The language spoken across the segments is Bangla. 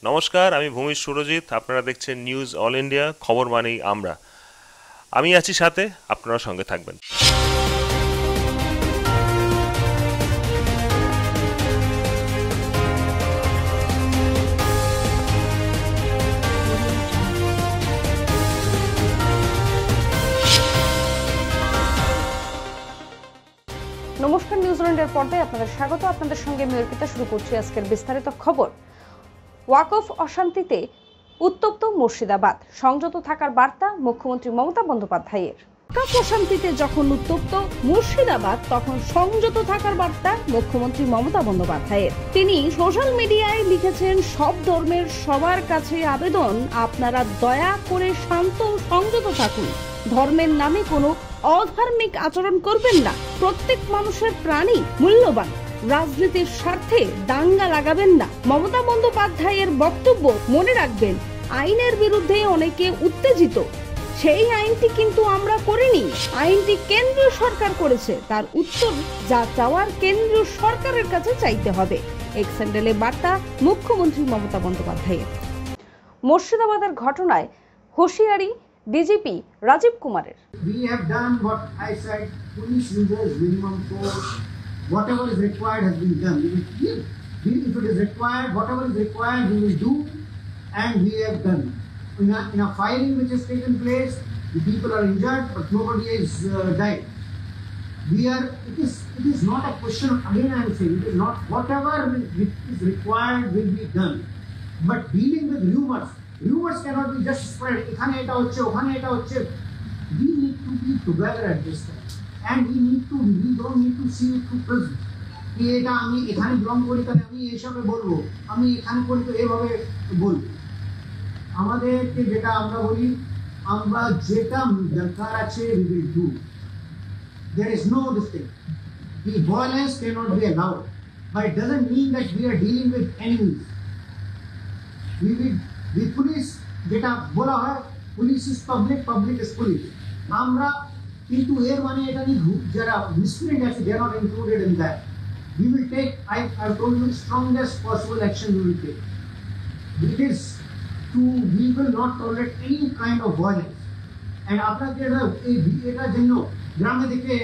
নমস্কার, আমি ভূমির সুরজিৎ। আপনারা দেখছেন নিউজ অল ইন্ডিয়া, খবর মানেই আমরা। আমি আছি সাথে, আপনারা সঙ্গে থাকবেন। নমস্কার, নিউজিল্যান্ডের পর্দায় আপনাদের স্বাগত। আপনাদের সঙ্গে আমি অর্পিতা। শুরু করছি আজকের বিস্তারিত খবর। ওয়াকফ অশান্তিতে উত্তপ্ত মুর্শিদাবাদ, সংযত থাকার বার্তা মুখ্যমন্ত্রী মমতা বন্দ্যোপাধ্যায়ের। ওয়াকফ অশান্তিতে যখন উত্তপ্ত মুর্শিদাবাদ, তখন সংযত থাকার বার্তা মুখ্যমন্ত্রী মমতা বন্দ্যোপাধ্যায়ের। তিনি সোশ্যাল মিডিয়ায় লিখেছেন, সব ধর্মের সবার কাছে আবেদন, আপনারা দয়া করে শান্ত সংযত থাকুন। ধর্মের নামে কোনো অধার্মিক আচরণ করবেন না। প্রত্যেক মানুষের প্রাণী মূল্যবান। রাজনীতির স্বার্থে দাঙ্গা লাগাবেন না। মমতা বন্দ্যোপাধ্যায়ের বক্তব্য মনে রাখবেন, আইনের বিরুদ্ধে অনেকে উত্তেজিত। সেই আইনটি কিন্তু আমরা করিনি, আইনটি কেন্দ্রীয় সরকার করেছে। তার উত্তর যা চাওয়ার কেন্দ্রীয় সরকারের কাছে চাইতে হবে। এক স্যান্ডেলে বার্তা মুখ্যমন্ত্রী মমতা বন্দ্যোপাধ্যায়ের। মুর্শিদাবাদের ঘটনায় হুঁশিয়ারি ডিজিপি রাজীব কুমারের। We have done what I said, police users minimum force, whatever is required has been done. We will give. If it is required, whatever is required we will do, and we have done. In a firing which has taken place, the people are injured, but nobody has died. It is not a question of, again I am saying, it is not whatever is required will be done. But dealing with rumors cannot be just spread. এখানে এটা হচ্ছে, ওখানে এটা হচ্ছে. We need to be together at this time, and we don't need to see it through prism. এটা আমি এখানে বিলং করি তাহলে আমি এইসবে বলবো, আমি এখানে করি তো এইভাবে বলবো। আমাদেরকে যেটা আমরা বলি, আমরা যেটা দরকার আছে we will do. There is no distinction. The violence cannot be allowed, but it doesn't mean that we are dealing with enemies. The police যেটা বলা হয়, police is public, public is police. আমরা কিন্তু এর মানে এটা নিয়ে যারা মিসক্রিয়েন্ট আছে, they are not included in that. We will take, I have told you, strongest possible action we will take. We will not tolerate any kind of violence. And আপনাকে এটার জন্য গ্রামে থেকে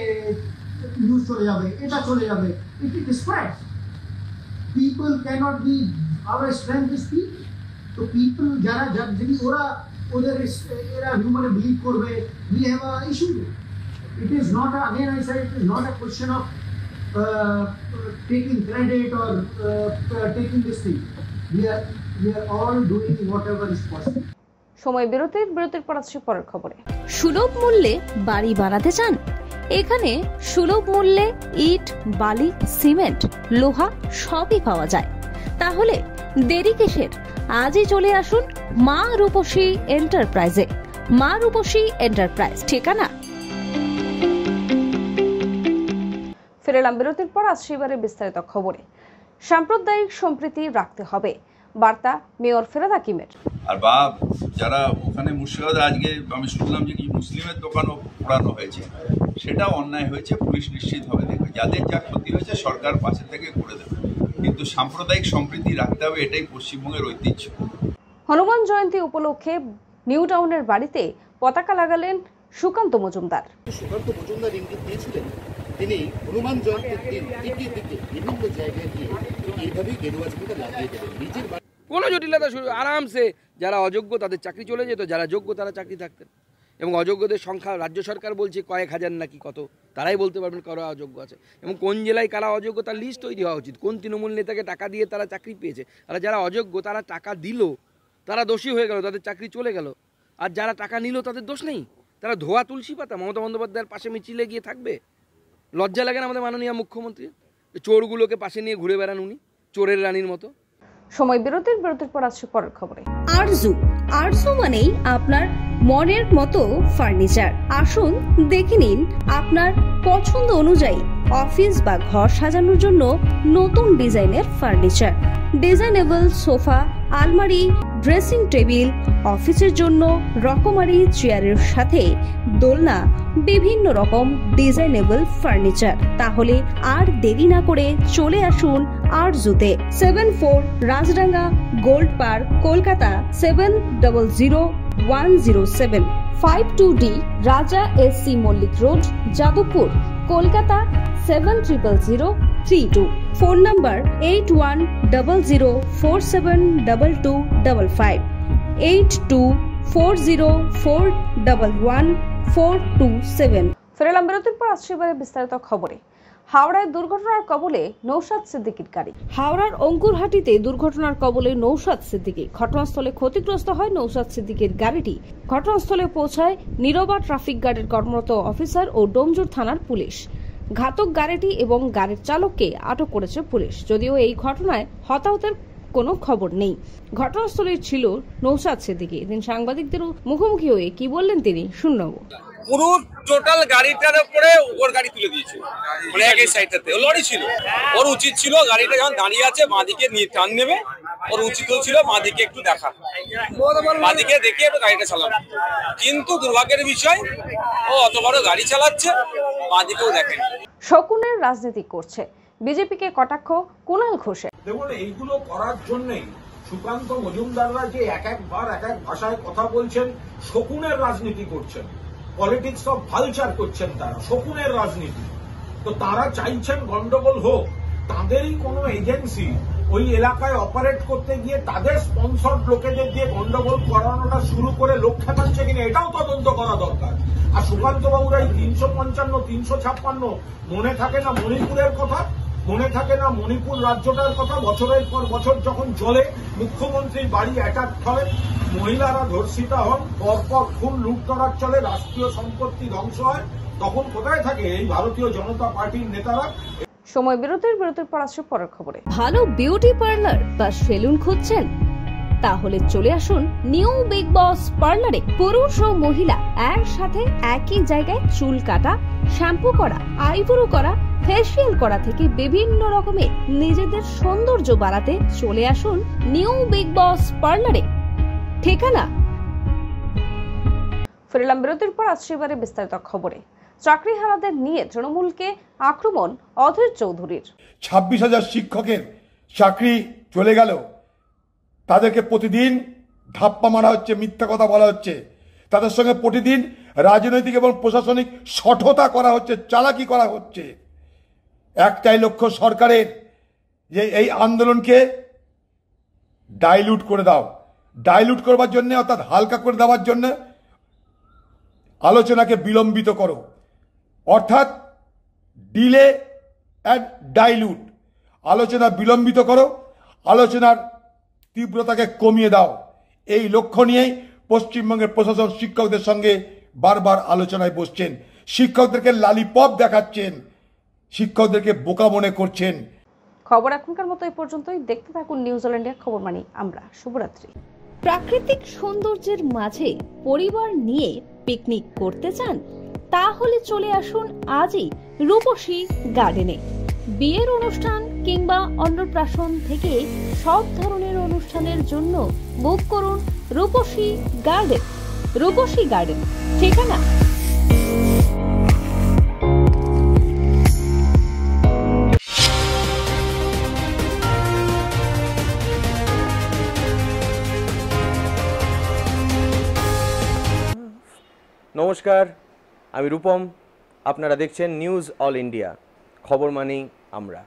নিউজ চলে যাবে, এটা চলে যাবে, it spreads. People cannot be, our strength is people. তো people যারা যদি ওদের এরা হিউম্যানে বিলিভ করবে, we have a issue. It is not, again I said, it is not a question of taking credit or taking this thing. We are all doing whatever is possible. সময় বিরতির পর আসছে পরের খবরে। সুলভ মূল্যে বাড়ি বানাতে চান? এখানে সুলভ মূল্যে ইট, বালি, সিমেন্ট, লোহা সবই পাওয়া যায়। তাহলে দেরি কিসের? আজই চলে আসুন মা রূপসী এন্টারপ্রাইজে। মা রূপসী এন্টারপ্রাইজ, ঠিকানা। ফিরে এলাম বিরতির পর। আসছে এবারে বিস্তারিত খবরে। সাম্প্রদায়িক সম্প্রীতি রাখতে হবে, বার্তা মেয়র ফেরাদ হাকিমের। আর যারা ওখানে মুর্শিদাবাদে আজকে আমি শুনলাম যে কি মুসলিমের দোকানও পোড়ানো হয়েছে, সেটাও অন্যায় হয়েছে। পুলিশ নিশ্চিতভাবে দেখবে, যাদের যা ক্ষতি হয়েছে সরকার পাশে থেকে করে দেবে, কিন্তু সাম্প্রদায়িক সম্প্রীতি রাখতে হবে, এটাই পশ্চিমবঙ্গের ঐতিহ্য। হনুমান জয়ন্তী উপলক্ষে নিউ টাউনের বাড়িতে পতাকা লাগালেন সুকান্ত মজুমদার। ইঙ্গিত দিয়েছিলেন, তিনি হনুমান জয়ন্তীর দিন দিকে দিকে বিভিন্ন জায়গায় গিয়ে এইভাবেই গেরুয়া ঝান্ডা লাগিয়ে দেবেন। নিজের কোনো জটিলতা শুরু, আরামসে যারা অযোগ্য তাদের চাকরি চলে যেত, যারা যোগ্য তারা চাকরি থাকতেন। এবং অযোগ্যদের সংখ্যা রাজ্য সরকার বলছে কয়েক হাজার নাকি কত, তারাই বলতে পারবেন কারা অযোগ্য আছে এবং কোন জেলায় কারা অযোগ্য তার লিস্ট তৈরি হওয়া উচিত। কোন তৃণমূল নেতাকে টাকা দিয়ে তারা চাকরি পেয়েছে, আর যারা অযোগ্য তারা টাকা দিল, তারা দোষী হয়ে গেল, তাদের চাকরি চলে গেল। আর যারা টাকা নিল তাদের দোষ নেই, তারা ধোয়া তুলসী পাতা। মমতা বন্দ্যোপাধ্যায়ের পাশে মিছিলে গিয়ে থাকবে? লজ্জা লাগে না আমাদের মাননীয় মুখ্যমন্ত্রী? চোরগুলোকে পাশে নিয়ে ঘুরে বেড়ান উনি, চোরের রানীর মতো। সময় বিরতির পর আসছে পরের খবরে। আরজু মানেই আপনার মনের মতো ফার্নিচার। আসুন দেখে নিন আপনার পছন্দ অনুযায়ী অফিস বা ঘর সাজানোর জন্য নতুন ডিজাইনের ফার্নিচার। ডিজাইনেবল সোফা, আলমারি, ড্রেসিং টেবিল, অফিসের জন্য রকমারি চেয়ারের সাথে দোলনা, বিভিন্ন রকম ডিজাইনেবল ফার্নিচার। তাহলে আর দেরি না করে চলে আসুন আরজুতে। 74 Rajdanga Gold Park, Kolkata 700107। 52D Raja SC Mullick road, Jadavpur, Kolkata 700032। Phone number 8100472255, 8240411427। ফেরালাম বিরতির পর আসছে এবারে বিস্তারিত খবরে। হাওড়ায় দুর্ঘটনার কবলে নৌশাদ সিদ্দিকীর গাড়ি। হাওড়ার অঙ্কুরহাটিতে দুর্ঘটনার কবলে নৌশাদ সিদ্দিকী। ঘটনাস্থলে ক্ষতিগ্রস্ত হয় নৌশাদ সিদ্দিকীর গাড়িটি। ঘটনাস্থলে পৌঁছায় নীরবা ট্রাফিক গার্ডের কর্মরত অফিসার ও ডোমজুর থানার পুলিশ। ঘাতক গাড়িটি এবং গাড়ির চালককে আটক করেছে পুলিশ। যদিও এই ঘটনায় হতাহতের কোনো খবর নেই। ঘটনাস্থলে ছিল নৌশাদ সিদ্দিকী। এদিন সাংবাদিকদের মুখোমুখি হয়ে কি বললেন তিনি শুনবো। পুরো টোটাল গাড়িটার উপরে ওর গাড়ি তুলে দিয়েছে, মানে একই সাইডটাতে ও লরি ছিল। ওর উচিত ছিল গাড়িটা যখন দাঁড়িয়ে আছে বাঁদিকে নিয়ে টান নেবে, ওর উচিত ছিল বাঁদিকে একটু দেখা, বাঁদিকে দেখে একটু গাড়িটা চালানো। কিন্তু দুর্ভাগ্যের বিষয় ও অত বড় গাড়ি চালাচ্ছে, বাঁদিকেও দেখেনি। শকুনের রাজনীতি করছে বিজেপিকে কটাক্ষ কুণাল ঘোষের। দেখুন, এইগুলো করার জন্যই সুকান্ত মজুমদাররা যে এক এক ভাষায় কথা বলছেন, শকুনের রাজনীতি করছেন, পলিটিক্স অফ ভালচার করছেন তারা, শকুনের রাজনীতি। তো তারা চাইছেন গন্ডগোল হোক, তাদেরই কোনো এজেন্সি ওই এলাকায় অপারেট করতে গিয়ে তাদের স্পন্সর লোকেদের দিয়ে গন্ডগোল করানোটা শুরু করে লোক খেপাচ্ছে কিনা এটাও তদন্ত করা দরকার। আর সুকান্ত বাবুরা এই 355, 356 মনে থাকে না মণিপুরের কথা, মনে থাকে না মণিপুর রাজ্যটার কথা? বছরের পর বছর যখন চলে, মুখ্যমন্ত্রীর বাড়ি অ্যাটাক হয়, মহিলারা ধর্ষিতা হন, পরপর খুন লুটতরাজ চলে, রাষ্ট্রীয় সম্পত্তি ধ্বংস হয়, তখন কোথায় থাকে এই ভারতীয় জনতা পার্টির নেতারা? সময় বিরতির পর আসছে পরের খবরে। ভালো বিউটি পার্লার বা সেলুন খুঁজছেন? তাহলে চলে আসুন নিউ বিগ বস পার্লারে। পুরুষ ও মহিলা একসাথে একই জায়গায় চুল কাটা, শ্যাম্পু করা, আইব্রো করা, ফেসিয়াল করা থেকে বিভিন্ন রকমের নিজেদের সৌন্দর্য বাড়াতে চলে আসুন নিউ বিগ বস পার্লারে। ঠিকানা। ফেরালাম বিরতির পর আসছে এবারে বিস্তারিত খবরে। চাকরিহারাদের নিয়ে তৃণমূলকে আক্রমণ অধীর চৌধুরীর। 26,000 শিক্ষকের চাকরি চলে গেল, তাদেরকে প্রতিদিন ধাপ্পা মারা হচ্ছে, মিথ্যা কথা বলা হচ্ছে, তাদের সঙ্গে প্রতিদিন রাজনৈতিক এবং প্রশাসনিক শঠতা করা হচ্ছে, চালাকি করা হচ্ছে। একটাই লক্ষ্য সরকারের, যে এই আন্দোলনকে ডাইলুট করে দাও, ডাইলুট করবার জন্য, অর্থাৎ হালকা করে দেওয়ার জন্য আলোচনাকে বিলম্বিত করো, অর্থাৎ ডিলে অ্যান্ড ডাইলুট। আলোচনা বিলম্বিত করো, আলোচনার তীব্রতাকে কমিয়ে দাও। এই লক্ষ্য নিয়েই পশ্চিমবঙ্গের প্রশাসন শিক্ষকদের সঙ্গে বারবার আলোচনায় বসছেন, শিক্ষকদেরকে লালিপপ দেখাচ্ছেন, শিক্ষকদেরকে বোকা মনে করছেন। খবর এখনকার মতো এই পর্যন্তই। দেখতে থাকুন নিউজিল্যান্ডের খবর মানি আমরা। শুভরাত্রি। প্রাকৃতিক সৌন্দর্যের মাঝে পরিবার নিয়ে পিকনিক করতে চান? তাহলে চলে আসুন আজই রূপসী গার্ডেনে। বিয়ের অনুষ্ঠান কিংবা অন্নপ্রাশন থেকে সব ধরনের অনুষ্ঠানের জন্য বুক করুন রূপসী গার্ডেন। রূপসী গার্ডেন ঠিকানা। নমস্কার, আমি রূপম। আপনারা দেখছেন নিউজ অল ইন্ডিয়া, খবর মানেই আমরা।